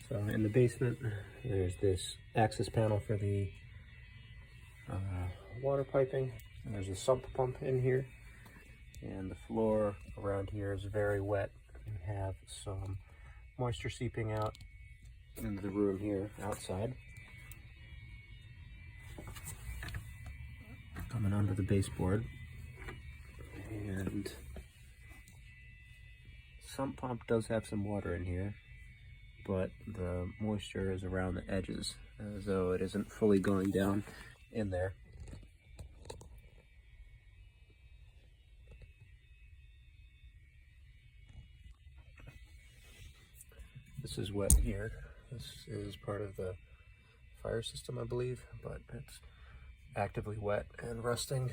So in the basement, there's this access panel for the water piping. And there's a sump pump in here. And the floor around here is very wet. We have some moisture seeping out into the room here outside. Coming onto the baseboard. And sump pump does have some water in here, but the moisture is around the edges, as though it isn't fully going down in there. This is wet here. This is part of the fire system, I believe, but it's actively wet and rusting.